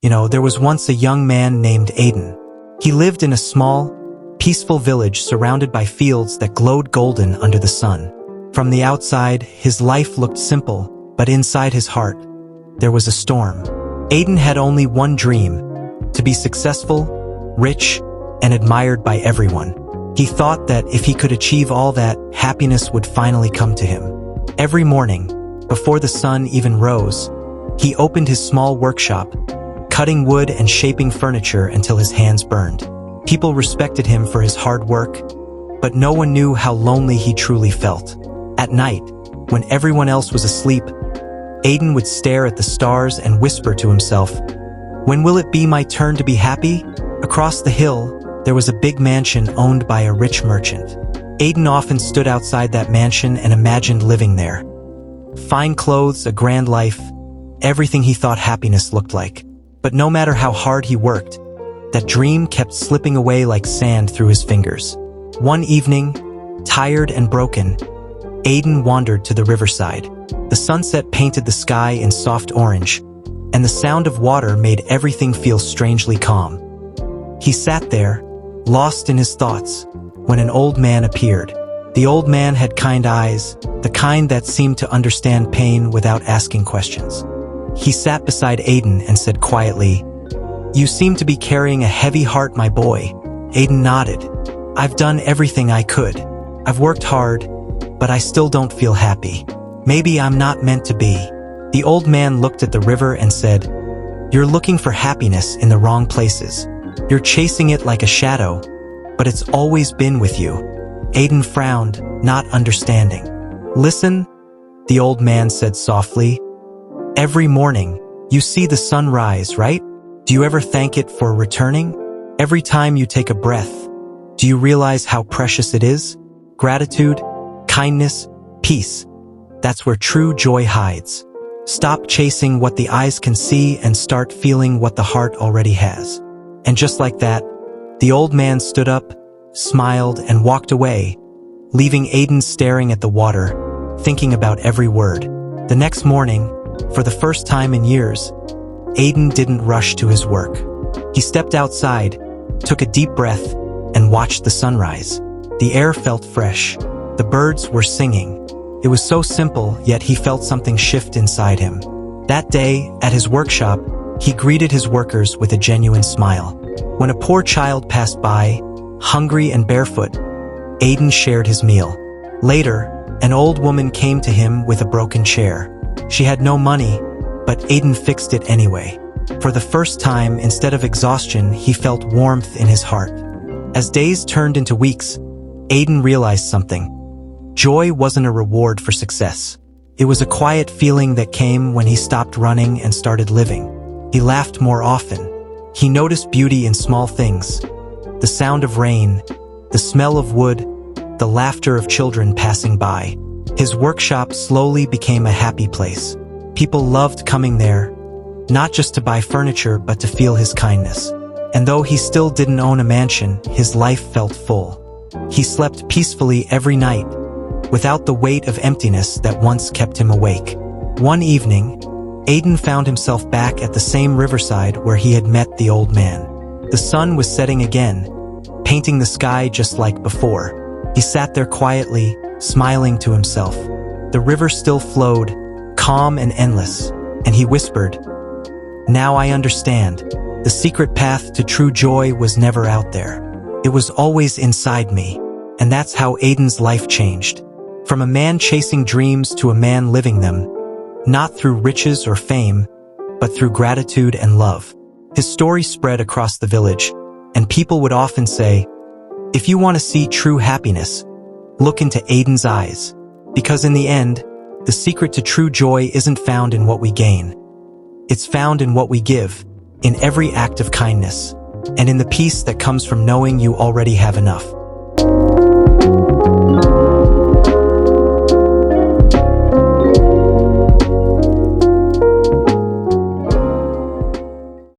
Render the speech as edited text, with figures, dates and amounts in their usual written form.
There was once a young man named Aiden. He lived in a small, peaceful village surrounded by fields that glowed golden under the sun. From the outside, his life looked simple, but inside his heart, there was a storm. Aiden had only one dream: to be successful, rich, and admired by everyone. He thought that if he could achieve all that, happiness would finally come to him. Every morning, before the sun even rose, he opened his small workshop, cutting wood and shaping furniture until his hands burned. People respected him for his hard work, but no one knew how lonely he truly felt. At night, when everyone else was asleep, Aiden would stare at the stars and whisper to himself, "When will it be my turn to be happy?" Across the hill, there was a big mansion owned by a rich merchant. Aiden often stood outside that mansion and imagined living there. Fine clothes, a grand life, everything he thought happiness looked like. But no matter how hard he worked, that dream kept slipping away like sand through his fingers. One evening, tired and broken, Aiden wandered to the riverside. The sunset painted the sky in soft orange, and the sound of water made everything feel strangely calm. He sat there, lost in his thoughts, when an old man appeared. The old man had kind eyes, the kind that seemed to understand pain without asking questions. He sat beside Aiden and said quietly, "You seem to be carrying a heavy heart, my boy." Aiden nodded. "I've done everything I could. I've worked hard, but I still don't feel happy. Maybe I'm not meant to be." The old man looked at the river and said, "You're looking for happiness in the wrong places. You're chasing it like a shadow, but it's always been with you." Aiden frowned, not understanding. "Listen," the old man said softly. "Every morning, you see the sun rise, right? Do you ever thank it for returning? Every time you take a breath, do you realize how precious it is? Gratitude, kindness, peace. That's where true joy hides. Stop chasing what the eyes can see and start feeling what the heart already has." And just like that, the old man stood up, smiled, and walked away, leaving Aiden staring at the water, thinking about every word. The next morning, for the first time in years, Aiden didn't rush to his work. He stepped outside, took a deep breath, and watched the sunrise. The air felt fresh. The birds were singing. It was so simple, yet he felt something shift inside him. That day, at his workshop, he greeted his workers with a genuine smile. When a poor child passed by, hungry and barefoot, Aiden shared his meal. Later, an old woman came to him with a broken chair. She had no money, but Aiden fixed it anyway. For the first time, instead of exhaustion, he felt warmth in his heart. As days turned into weeks, Aiden realized something. Joy wasn't a reward for success. It was a quiet feeling that came when he stopped running and started living. He laughed more often. He noticed beauty in small things. The sound of rain, the smell of wood, the laughter of children passing by. His workshop slowly became a happy place. People loved coming there, not just to buy furniture but to feel his kindness. And though he still didn't own a mansion, his life felt full. He slept peacefully every night, without the weight of emptiness that once kept him awake. One evening, Aiden found himself back at the same riverside where he had met the old man. The sun was setting again, painting the sky just like before. He sat there quietly, smiling to himself. The river still flowed, calm and endless, and he whispered, "Now I understand. The secret path to true joy was never out there. It was always inside me." And that's how Aiden's life changed. From a man chasing dreams to a man living them, not through riches or fame, but through gratitude and love. His story spread across the village, and people would often say, "If you want to see true happiness, look into Aiden's eyes." Because in the end, the secret to true joy isn't found in what we gain. It's found in what we give, in every act of kindness, and in the peace that comes from knowing you already have enough.